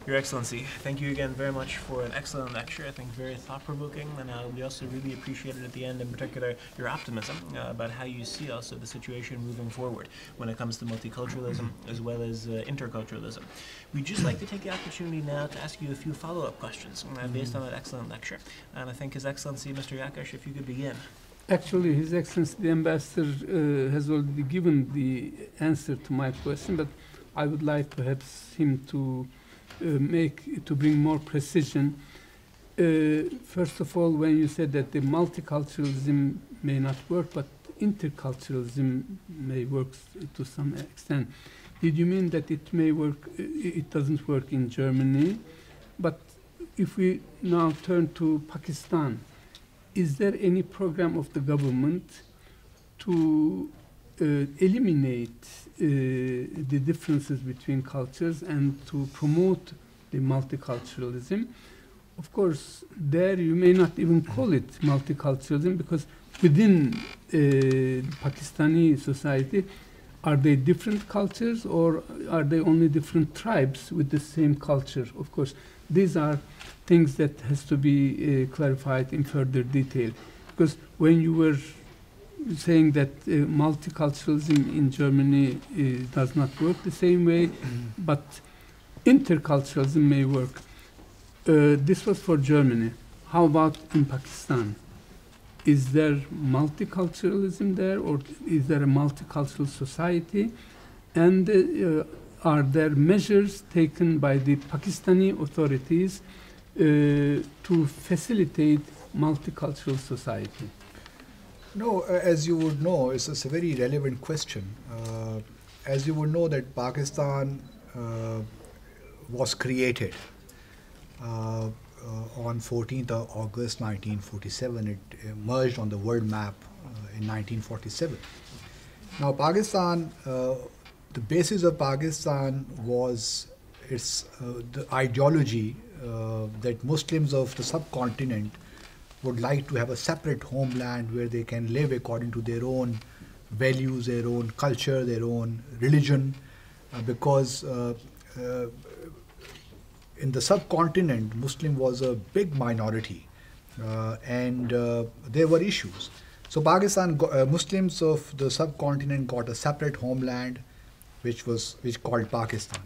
Your Excellency, thank you again very much for an excellent lecture. I think very thought-provoking, and we also really appreciated at the end, in particular, your optimism about how you see also the situation moving forward when it comes to multiculturalism as well as interculturalism. We'd just like to take the opportunity now to ask you a few follow-up questions based on that excellent lecture. And I think His Excellency, Mr. Yakash, if you could begin. Actually, His Excellency the Ambassador has already given the answer to my question, but I would like perhaps him to bring more precision. First of all, when you said that the multiculturalism may not work, but interculturalism may work to some extent, did you mean that it may work, it doesn't work in Germany? But if we now turn to Pakistan, is there any program of the government to eliminate the differences between cultures and to promote the multiculturalism? Of course, there you may not even call it multiculturalism, because within Pakistani society, are they different cultures or are they only different tribes with the same culture? Of course, these are things that has to be clarified in further detail. Because when you were saying that multiculturalism in Germany does not work the same way, but interculturalism may work. This was for Germany. How about in Pakistan? Is there multiculturalism there, or is there a multicultural society? And are there measures taken by the Pakistani authorities to facilitate multicultural society? No, as you would know, it's a very relevant question. As you would know that Pakistan was created on 14th of August 1947. It emerged on the world map in 1947. Now Pakistan, the basis of Pakistan was its the ideology that Muslims of the subcontinent would like to have a separate homeland where they can live according to their own values, their own culture, their own religion, because in the subcontinent, Muslim was a big minority, and there were issues. So Pakistan, Muslims of the subcontinent got a separate homeland, which called Pakistan.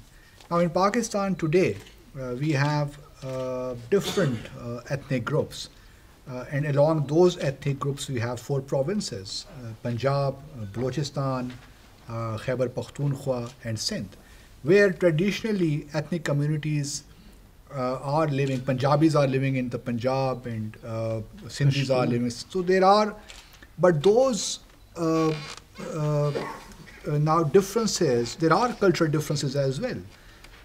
Now in Pakistan today, we have different ethnic groups. And along those ethnic groups, we have 4 provinces, Punjab, Balochistan, Khyber Pakhtunkhwa, and Sindh, where traditionally ethnic communities are living. Punjabis are living in the Punjab, and Sindhis are living. So there are, but those now differences, there are cultural differences as well.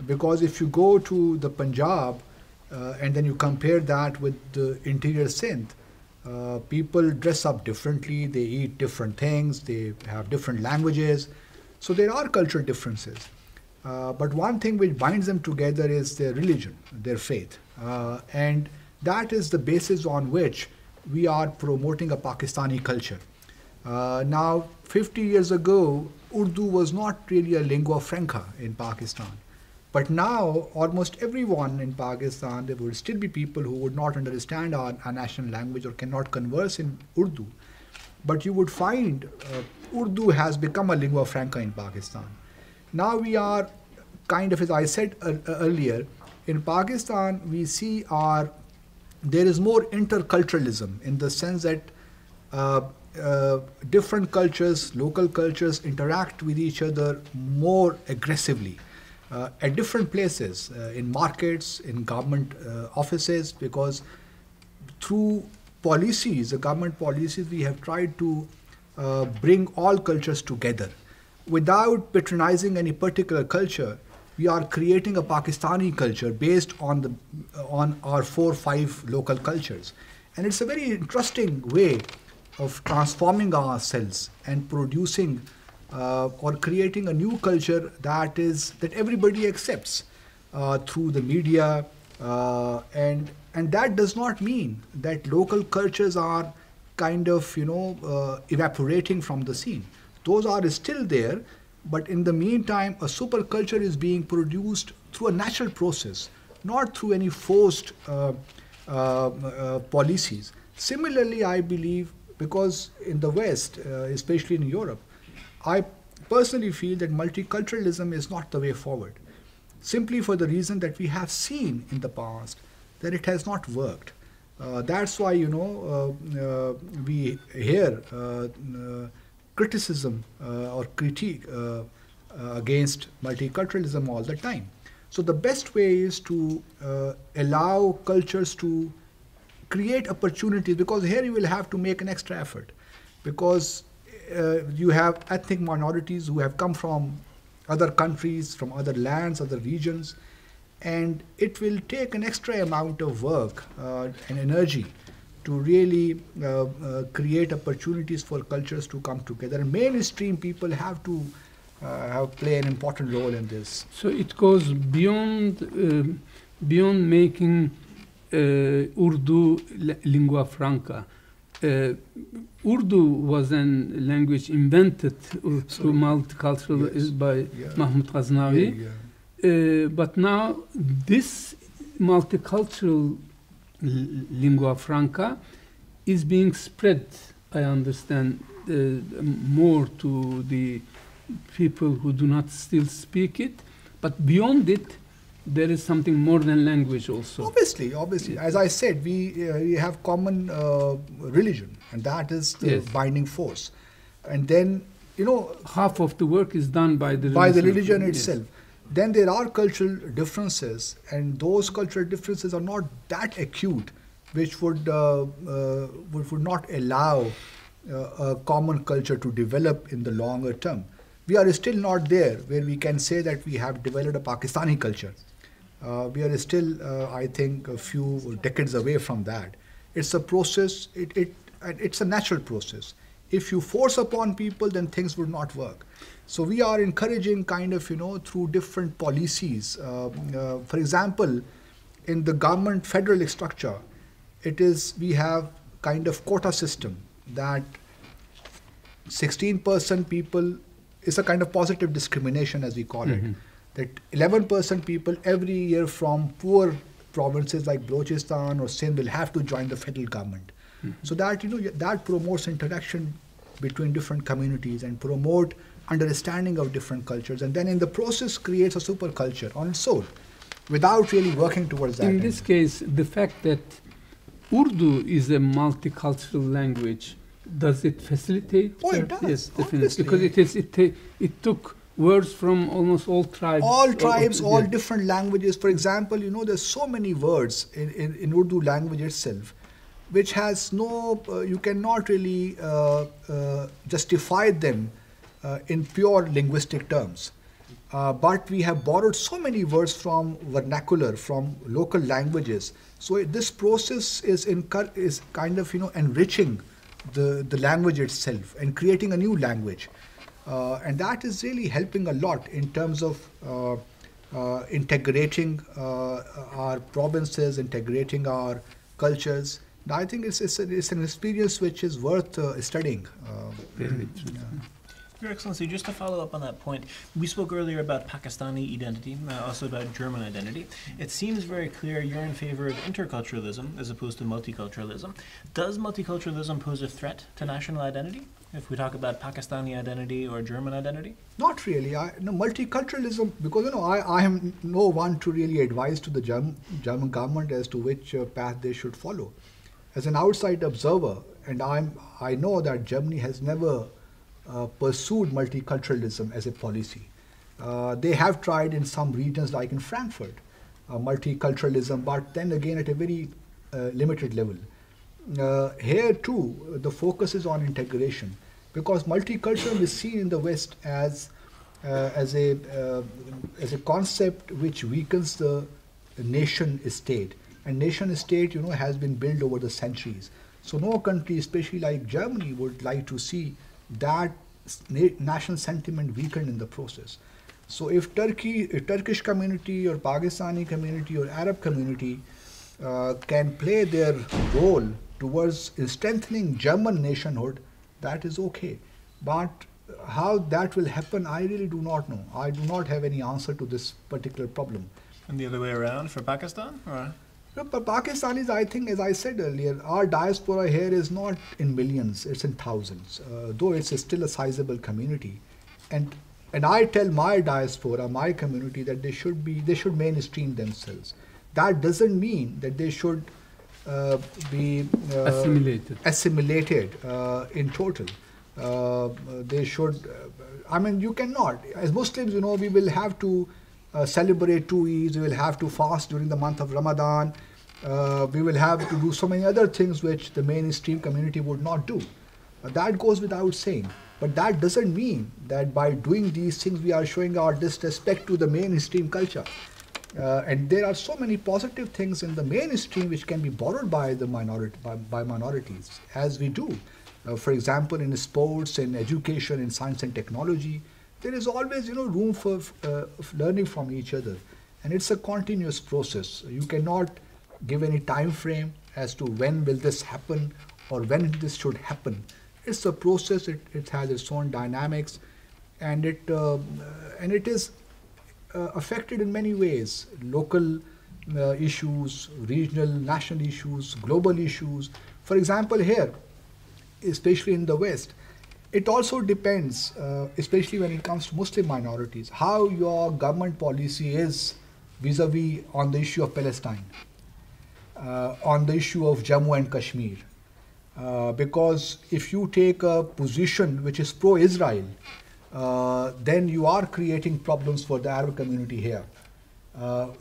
Because if you go to the Punjab, and then you compare that with the interior Sindh, people dress up differently, they eat different things, they have different languages. So there are cultural differences. But one thing which binds them together is their religion, their faith. And that is the basis on which we are promoting a Pakistani culture. Now, 50 years ago, Urdu was not really a lingua franca in Pakistan. But now, almost everyone in Pakistan, there will still be people who would not understand our national language or cannot converse in Urdu. But you would find Urdu has become a lingua franca in Pakistan. Now we are kind of, as I said earlier, in Pakistan, we see there is more interculturalism in the sense that different cultures, local cultures interact with each other more aggressively. At different places, in markets, in government offices, because through policies, the government policies, we have tried to bring all cultures together. Without patronizing any particular culture, we are creating a Pakistani culture based on our 4 or 5 local cultures. And it's a very interesting way of transforming ourselves and producing or creating a new culture that everybody accepts through the media, and that does not mean that local cultures are kind of evaporating from the scene. Those are still there, but in the meantime, a super culture is being produced through a natural process not through any forced policies. Similarly, I believe, because in the West, especially in Europe, I personally feel that multiculturalism is not the way forward, simply for the reason that we have seen in the past that it has not worked. That's why, we hear criticism or critique against multiculturalism all the time. So the best way is to allow cultures to create opportunities, because here you will have to make an extra effort, because you have ethnic minorities who have come from other countries, from other lands, other regions, and it will take an extra amount of work and energy to really create opportunities for cultures to come together. And mainstream people have to play an important role in this. So it goes beyond making Urdu lingua franca. Urdu was a language invented through multicultural by Mahmud Ghaznavi. But now this multicultural lingua franca is being spread, I understand, more to the people who do not still speak it. But beyond it, there is something more than language also. Obviously. As I said, we have common religion, and that is the binding force. And then, half of the work is done by the religion itself. Then there are cultural differences, and those cultural differences are not that acute, which would not allow a common culture to develop in the longer term. We are still not there where we can say that we have developed a Pakistani culture. We are still, I think, a few decades away from that. It's a process. It's a natural process. If you force upon people, then things would not work. So we are encouraging through different policies. For example, in the government federal structure, we have kind of quota system that 16% people is a kind of positive discrimination, as we call it. That 11% people every year from poor provinces like Balochistan or Sindh will have to join the federal government. So that that promotes interaction between different communities and promote understanding of different cultures, and then in the process creates a super culture on its own without really working towards that. In this case, the fact that Urdu is a multicultural language, does it facilitate? Oh, it does. Yes, definitely. Because it took words from almost all tribes. All different languages. For example, there's so many words in Urdu language itself, which has you cannot really justify them in pure linguistic terms. But we have borrowed so many words from vernacular, from local languages. So this process is kind of enriching the language itself and creating a new language. And that is really helping a lot in terms of integrating our provinces, integrating our cultures. I think it's an experience which is worth studying. Your Excellency, just to follow up on that point, we spoke earlier about Pakistani identity, also about German identity. It seems very clear you're in favor of interculturalism as opposed to multiculturalism. Does multiculturalism pose a threat to national identity, if we talk about Pakistani identity or German identity? Not really. Multiculturalism, because I am no one to really advise to the German government as to which path they should follow. As an outside observer, and I know that Germany has never pursued multiculturalism as a policy. They have tried in some regions, like in Frankfurt, multiculturalism, but then again at a very limited level. Here too, the focus is on integration, because multiculturalism is seen in the West as a concept which weakens the nation state, and nation state has been built over the centuries. So no country, especially like Germany, would like to see that national sentiment weakened in the process. So if Turkish community or Pakistani community or Arab community can play their role towards strengthening German nationhood, that is okay. But how that will happen, I really do not know. I do not have any answer to this particular problem. And the other way around for Pakistan? Or? No, but Pakistanis, I think, as I said earlier, our diaspora here is not in millions, it's in thousands, though it's still a sizable community. And I tell my diaspora, my community, that they should mainstream themselves. That doesn't mean that they should be assimilated in total. They should, you cannot. As Muslims, we will have to celebrate 2 Eids, we will have to fast during the month of Ramadan, we will have to do so many other things which the mainstream community would not do. That goes without saying. But that doesn't mean that by doing these things we are showing our disrespect to the mainstream culture. And there are so many positive things in the mainstream which can be borrowed by the minorities, as we do. For example, in sports, in education, in science and technology, there is always room for learning from each other, and it's a continuous process. You cannot give any time frame as to when will this happen or when this should happen. It's a process. It has its own dynamics, and it is affected in many ways: local issues, regional, national issues, global issues. For example, here, especially in the West, it also depends, especially when it comes to Muslim minorities, how your government policy is vis-a-vis on the issue of Palestine, on the issue of Jammu and Kashmir. Because if you take a position which is pro-Israel, then you are creating problems for the Arab community here,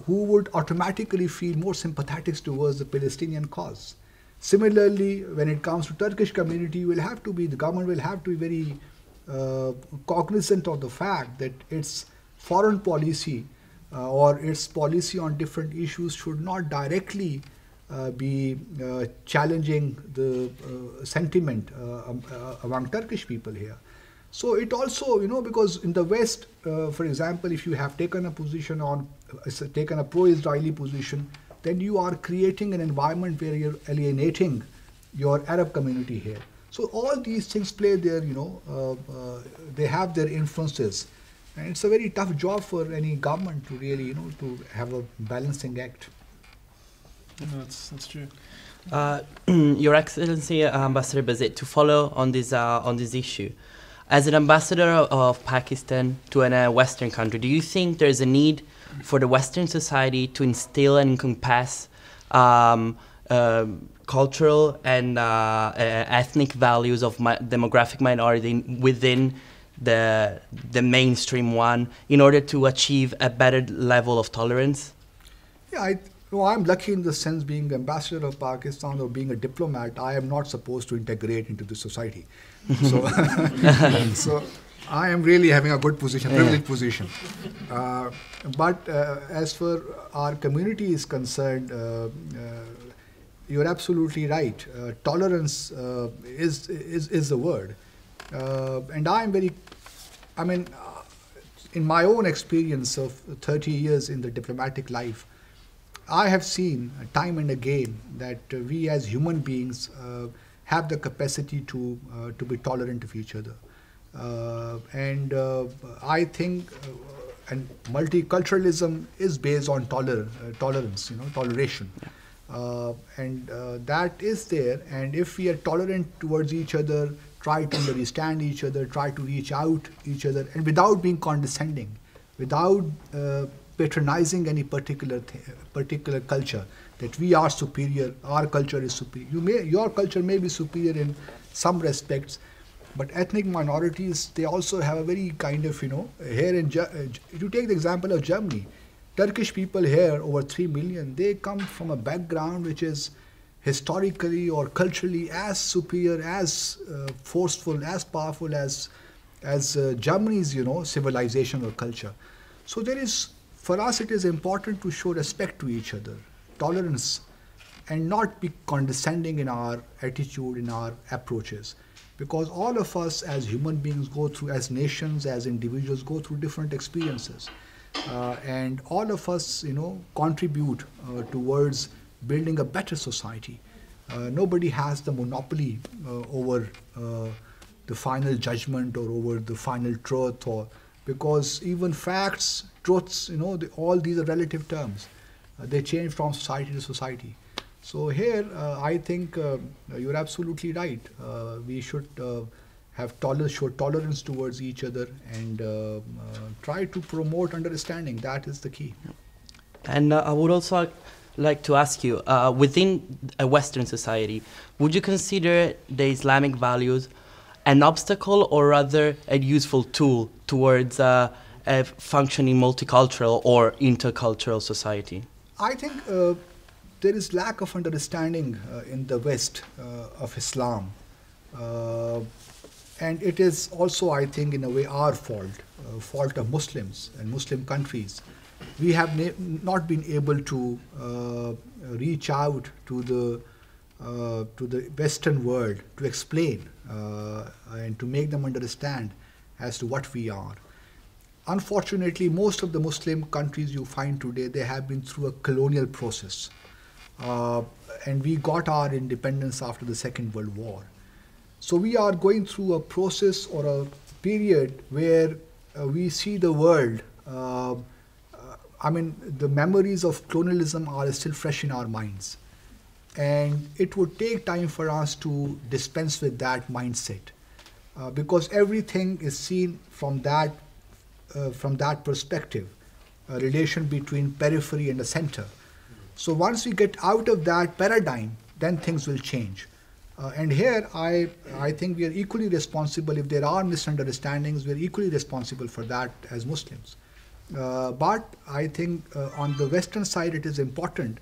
who would automatically feel more sympathetic towards the Palestinian cause. Similarly, when it comes to Turkish community, the government will have to be very cognizant of the fact that its foreign policy or its policy on different issues should not directly be challenging the sentiment among Turkish people here. So it also, because in the West, for example, if you have taken a pro-Israeli position, then you are creating an environment where you're alienating your Arab community here. So all these things play their, they have their influences. And it's a very tough job for any government to really, to have a balancing act. No, that's true. Your Excellency, Ambassador Basit, to follow on this issue, as an ambassador of Pakistan to a Western country, do you think there's a need for the Western society to instill and encompass cultural and ethnic values of demographic minority within the mainstream one in order to achieve a better level of tolerance? Yeah, I'm lucky in the sense, being ambassador of Pakistan or being a diplomat, I am not supposed to integrate into the society. So, so I am really having a good position, privileged position. But as for our community is concerned, you're absolutely right. Tolerance is the word. And in my own experience of 30 years in the diplomatic life, I have seen time and again that we as human beings have the capacity to be tolerant of each other. I think and multiculturalism is based on tolerance, toleration. That is there. And if we are tolerant towards each other, try to understand each other, try to reach out each other, and without being condescending, without patronizing any particular culture, that we are superior, our culture is superior. Your culture may be superior in some respects, but ethnic minorities, they also have a very kind of, here in, if you take the example of Germany, Turkish people here, over 3 million, they come from a background which is historically or culturally as superior, as forceful, as powerful as Germany's, civilization or culture. So for us, it is important to show respect to each other, tolerance, and not be condescending in our attitude, in our approaches. Because all of us as human beings go through, as nations, as individuals, go through different experiences. And all of us, contribute towards building a better society. Nobody has the monopoly over the final judgment or over the final truth or because even facts, truths, all these are relative terms. They change from society to society. So here, I think you're absolutely right. We should show tolerance towards each other and try to promote understanding. That is the key. And I would also like to ask you, within a Western society, would you consider the Islamic values an obstacle or rather a useful tool towards a functioning multicultural or intercultural society? I think there is lack of understanding in the West of Islam. And it is also, I think, in a way our fault of Muslims and Muslim countries. We have not been able to reach out to the Western world to explain and to make them understand as to what we are. Unfortunately, most of the Muslim countries you find today, they have been through a colonial process. And we got our independence after the Second World War. So we are going through a process or a period where we see the world. The memories of colonialism are still fresh in our minds. And it would take time for us to dispense with that mindset. Because everything is seen from that perspective, a relation between periphery and the center. So once we get out of that paradigm, then things will change. And here, I think we are equally responsible. If there are misunderstandings, we are equally responsible for that as Muslims. But I think on the Western side, it is important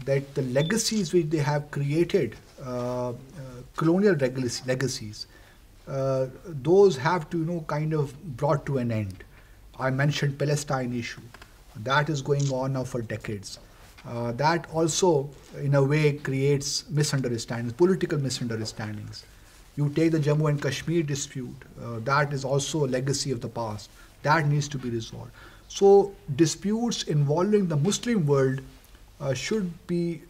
that the legacies which they have created, colonial legacies, those have to, kind of brought to an end. I mentioned Palestine issue. That is going on now for decades. That also, in a way, creates misunderstandings, political misunderstandings. You take the Jammu and Kashmir dispute, that is also a legacy of the past. That needs to be resolved. So disputes involving the Muslim world should be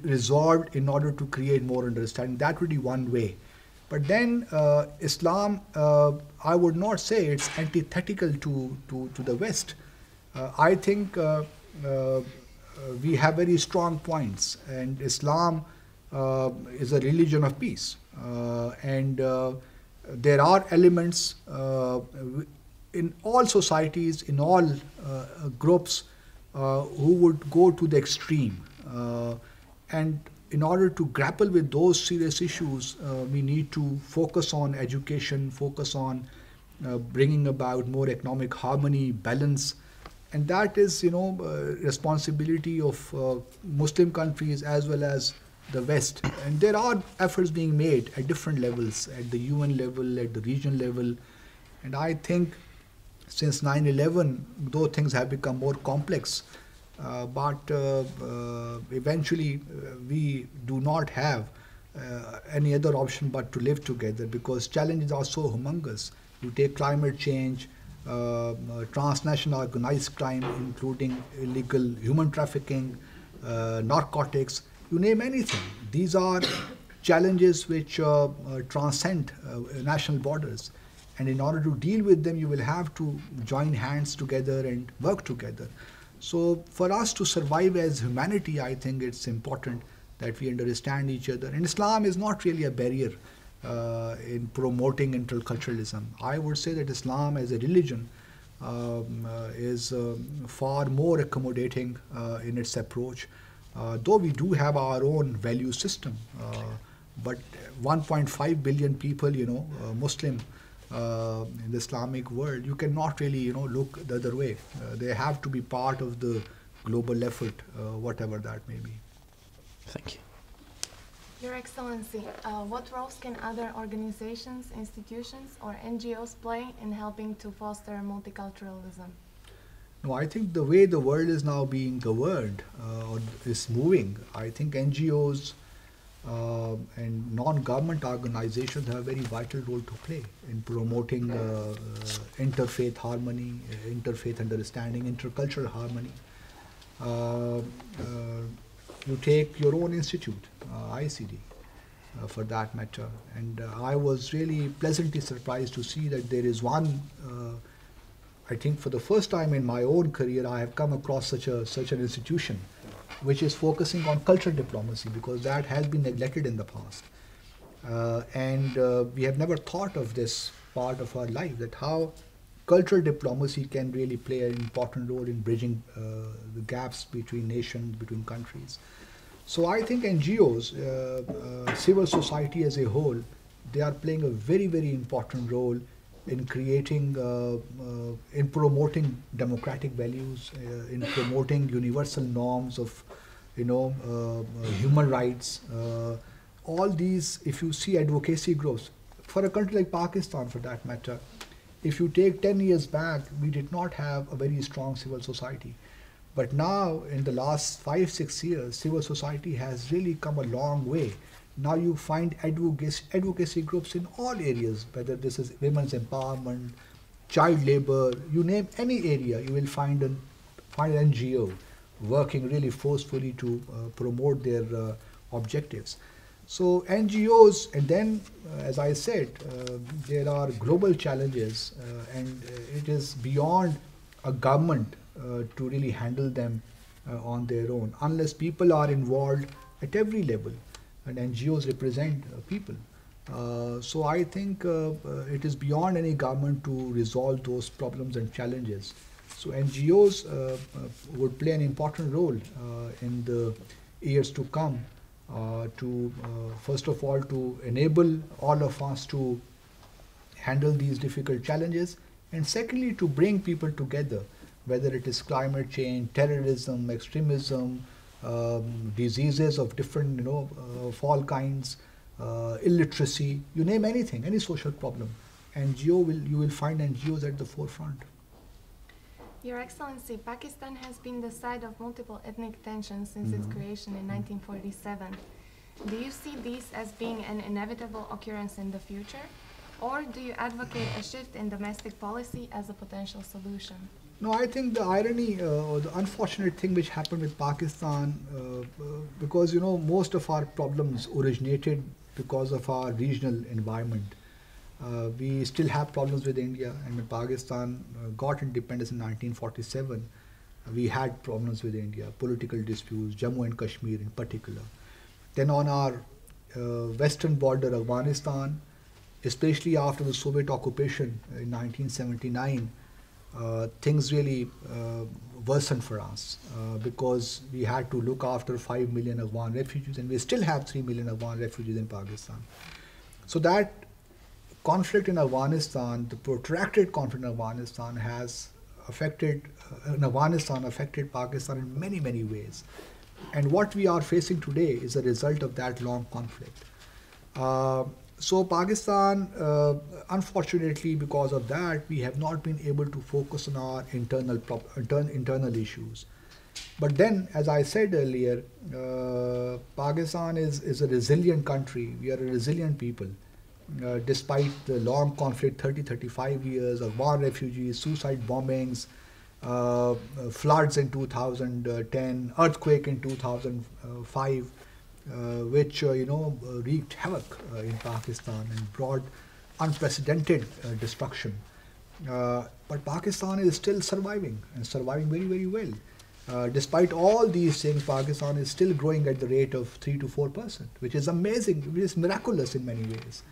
resolved in order to create more understanding. That would be one way. But then Islam, I would not say it's antithetical to the West. I think we have very strong points, and Islam is a religion of peace. And there are elements in all societies, in all groups, who would go to the extreme. And in order to grapple with those serious issues, we need to focus on education, focus on bringing about more economic harmony, balance. And that is, responsibility of Muslim countries as well as the West. And there are efforts being made at different levels, at the UN level, at the region level. And I think since 9/11, though things have become more complex, but eventually we do not have any other option but to live together, because challenges are so humongous. You take climate change, transnational organized crime, including illegal human trafficking, narcotics, you name anything. These are challenges which transcend national borders. And in order to deal with them, you will have to join hands together and work together. So for us to survive as humanity, I think it's important that we understand each other. And Islam is not really a barrier in promoting interculturalism. I would say that Islam as a religion is far more accommodating in its approach. Though we do have our own value system, but 1.5 billion people, Muslim in the Islamic world, you cannot really, look the other way. They have to be part of the global effort, whatever that may be. Thank you. Your Excellency, what roles can other organizations, institutions, or NGOs play in helping to foster multiculturalism? No, I think the way the world is now being governed or is moving, I think NGOs and non-government organizations have a very vital role to play in promoting interfaith harmony, interfaith understanding, intercultural harmony. You take your own institute, ICD, for that matter. And I was really pleasantly surprised to see that there is one I think for the first time in my own career, I have come across such an institution, which is focusing on cultural diplomacy, because that has been neglected in the past. And we have never thought of this part of our life, that how cultural diplomacy can really play an important role in bridging the gaps between nations, between countries. So I think NGOs, civil society as a whole, they are playing a very, very important role in creating, in promoting democratic values, in promoting universal norms of, human rights. All these, if you see advocacy groups, for a country like Pakistan for that matter, if you take 10 years back, we did not have a very strong civil society. But now, in the last 5-6 years, civil society has really come a long way. Now you find advocacy groups in all areas, whether this is women's empowerment, child labor, you name any area, you will find an NGO working really forcefully to promote their objectives. So NGOs, and then, as I said, there are global challenges, and it is beyond a government to really handle them on their own, unless people are involved at every level, and NGOs represent people. So I think it is beyond any government to resolve those problems and challenges. So NGOs would play an important role in the years to come, to first of all to enable all of us to handle these difficult challenges, and secondly to bring people together, whether it is climate change, terrorism, extremism, diseases of different of all kinds, illiteracy, you name anything, any social problem, you will find NGOs at the forefront. Your Excellency, Pakistan has been the site of multiple ethnic tensions since its creation in 1947. Do you see these as being an inevitable occurrence in the future? Or do you advocate a shift in domestic policy as a potential solution? No, I think the irony or the unfortunate thing which happened with Pakistan, because most of our problems originated because of our regional environment. We still have problems with India, and when Pakistan got independence in 1947, we had problems with India, political disputes, Jammu and Kashmir in particular. Then on our western border, Afghanistan, especially after the Soviet occupation in 1979, things really worsened for us because we had to look after 5 million Afghan refugees, and we still have 3 million Afghan refugees in Pakistan. So that conflict in Afghanistan, the protracted conflict in Afghanistan affected Pakistan in many, many ways. And what we are facing today is a result of that long conflict. So Pakistan, unfortunately, because of that, we have not been able to focus on our internal issues. But then, as I said earlier, Pakistan is a resilient country. We are a resilient people. Despite the long conflict, 30-35 years, Afghan refugees, suicide bombings, floods in 2010, earthquake in 2005, which wreaked havoc in Pakistan and brought unprecedented destruction. But Pakistan is still surviving, and surviving very, very well. Despite all these things, Pakistan is still growing at the rate of 3 to 4%, which is amazing, which is miraculous in many ways.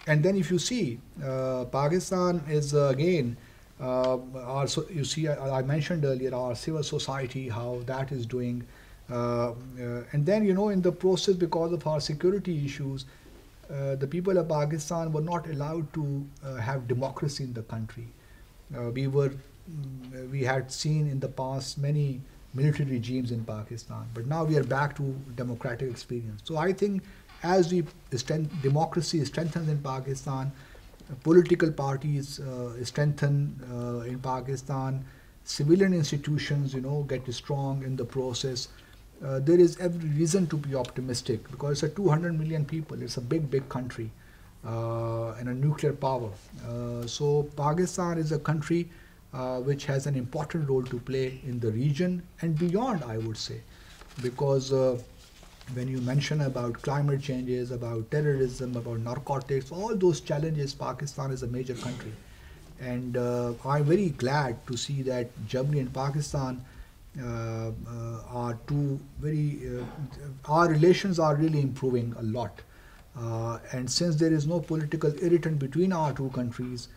And then if you see, Pakistan is again, you see, I mentioned earlier our civil society, how that is doing. And then, in the process, because of our security issues, the people of Pakistan were not allowed to have democracy in the country. We had seen in the past many military regimes in Pakistan, but now we are back to democratic experience. So I think as democracy strengthens in Pakistan, political parties strengthen in Pakistan, civilian institutions, get strong in the process. There is every reason to be optimistic because it's a 200 million people. It's a big, big country and a nuclear power. So Pakistan is a country which has an important role to play in the region and beyond, I would say, because when you mention about climate changes, about terrorism, about narcotics, all those challenges, Pakistan is a major country. And I'm very glad to see that Germany and Pakistan are two our relations are really improving a lot. And since there is no political irritant between our two countries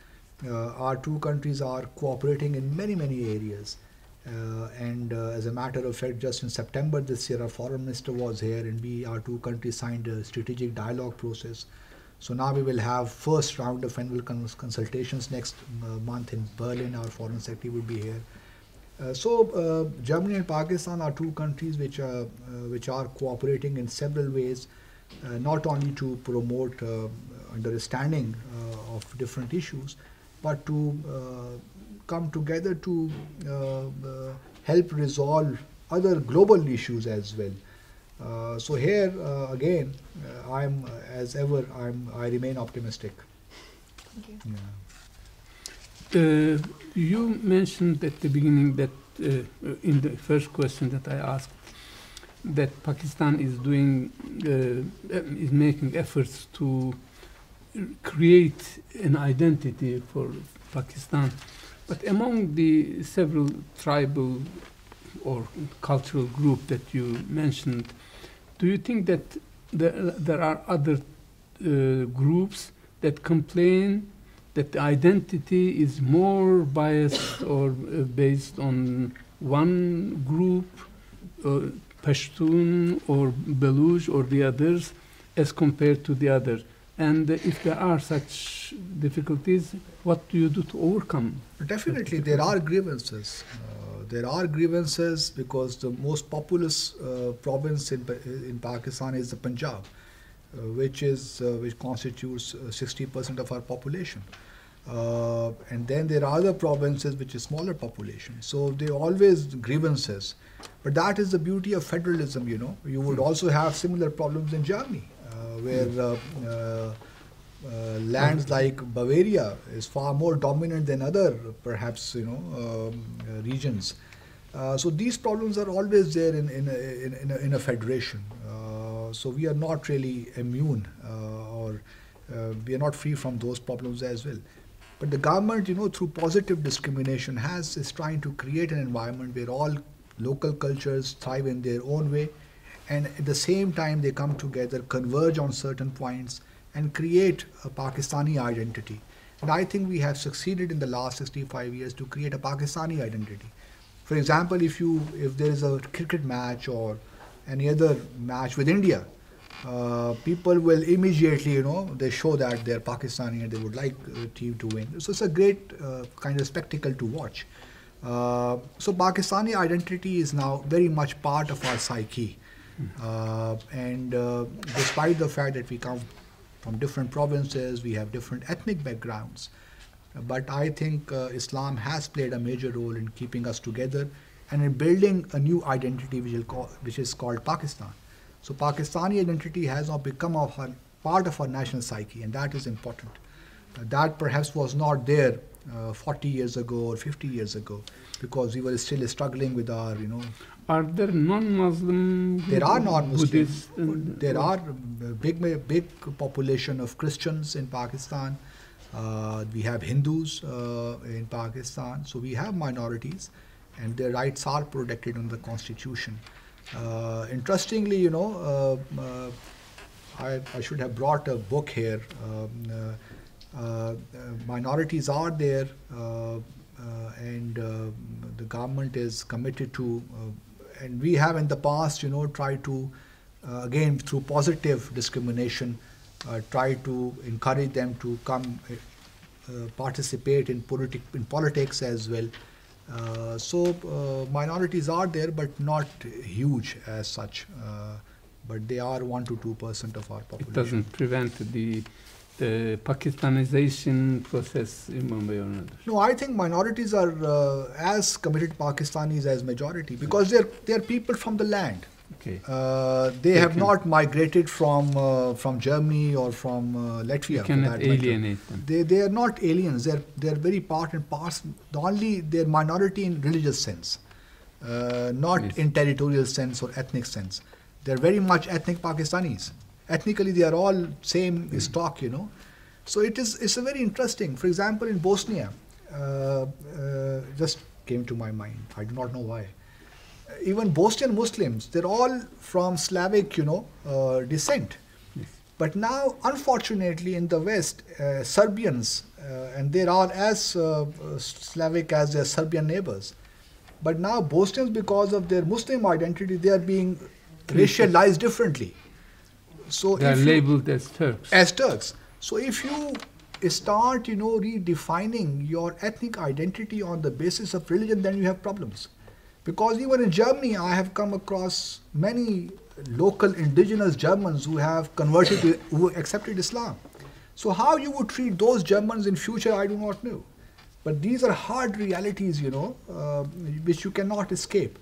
are cooperating in many, many areas. And as a matter of fact, just in September this year, our foreign minister was here, and our two countries signed a strategic dialogue process. So now we will have first round of annual consultations next month in Berlin. Our foreign secretary will be here. So Germany and Pakistan are two countries which are cooperating in several ways, not only to promote understanding of different issues, but to come together to help resolve other global issues as well. So here again, I'm as ever. I remain optimistic. Thank you. Yeah. You mentioned at the beginning that in the first question that I asked, that Pakistan is is making efforts to create an identity for Pakistan. But among the several tribal or cultural groups that you mentioned, do you think that there are other groups that complain that the identity is more biased or based on one group, Pashtun or Baluch or the others, as compared to the other? And if there are such difficulties, what do you do to overcome? Definitely, there are grievances. There are grievances because the most populous province in Pakistan is the Punjab, which constitutes 60% of our population. And then there are other provinces which is smaller population. So there are always grievances. But that is the beauty of federalism, you know. You would also have similar problems in Germany, where lands like Bavaria is far more dominant than other, perhaps, regions. So these problems are always there in a federation. So we are not really immune, or we are not free from those problems as well. But the government, through positive discrimination, is trying to create an environment where all local cultures thrive in their own way, and at the same time they come together, converge on certain points, and create a Pakistani identity. And I think we have succeeded in the last 65 years to create a Pakistani identity. For example, if there is a cricket match or any other match with India, people will immediately, they show that they're Pakistani and they would like the team to win. So it's a great kind of spectacle to watch. So Pakistani identity is now very much part of our psyche. And despite the fact that we come from different provinces, we have different ethnic backgrounds, but I think Islam has played a major role in keeping us together and in building a new identity which is called Pakistan. So Pakistani identity has now become part of our national psyche, and that is important. That perhaps was not there 40 years ago or 50 years ago, because we were still struggling with our, Are there non-Muslim? There are non-Muslims. Buddhists? There are big population of Christians in Pakistan. We have Hindus in Pakistan. So we have minorities, and their rights are protected in the constitution. Interestingly, I should have brought a book here. Minorities are there, and the government is committed to, and we have in the past, tried to, again through positive discrimination, try to encourage them to come participate in politics as well. So minorities are there, but not huge as such. But they are 1 to 2% of our population. It doesn't prevent the Pakistanization process in Mumbai or not? No, I think minorities are as committed Pakistanis as majority, because they're people from the land. Okay. They have not migrated from Germany or from Latvia. You cannot alienate them. They are not aliens. They're very part and parcel. They're minority in religious sense, not in territorial sense or ethnic sense. They're very much ethnic Pakistanis. Ethnically, they are all same stock, So it's a very interesting. For example, in Bosnia, just came to my mind. I do not know why. Even Bosnian Muslims, they're all from Slavic, descent. Yes. But now, unfortunately, in the West, Serbians, and they are as Slavic as their Serbian neighbors. But now Bosnians, because of their Muslim identity, they are being racialized differently. So They are labeled as Turks. As Turks. So if you start, redefining your ethnic identity on the basis of religion, then you have problems. Because even in Germany, I have come across many local indigenous Germans who have converted, who accepted Islam. So how you would treat those Germans in future, I do not know. But these are hard realities, which you cannot escape.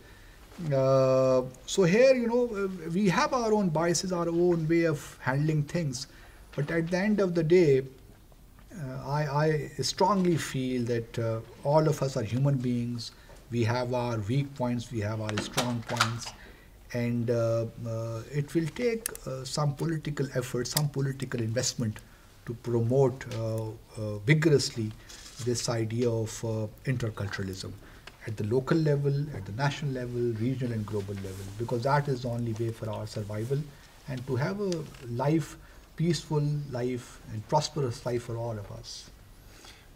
So here, we have our own biases, our own way of handling things. But at the end of the day, I strongly feel that all of us are human beings. We have our weak points, we have our strong points. And it will take some political effort, some political investment to promote vigorously this idea of interculturalism at the local level, at the national level, regional and global level, because that is the only way for our survival and to have a life, peaceful life and prosperous life for all of us.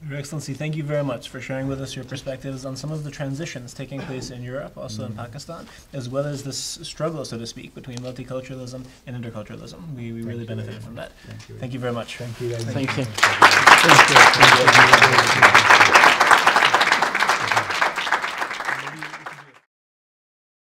Your Excellency, thank you very much for sharing with us your perspectives on some of the transitions taking place in Europe, also in Pakistan, as well as this struggle, so to speak, between multiculturalism and interculturalism. We really benefited from that. Thank you very much. Thank you very much. Thank you. Thank you.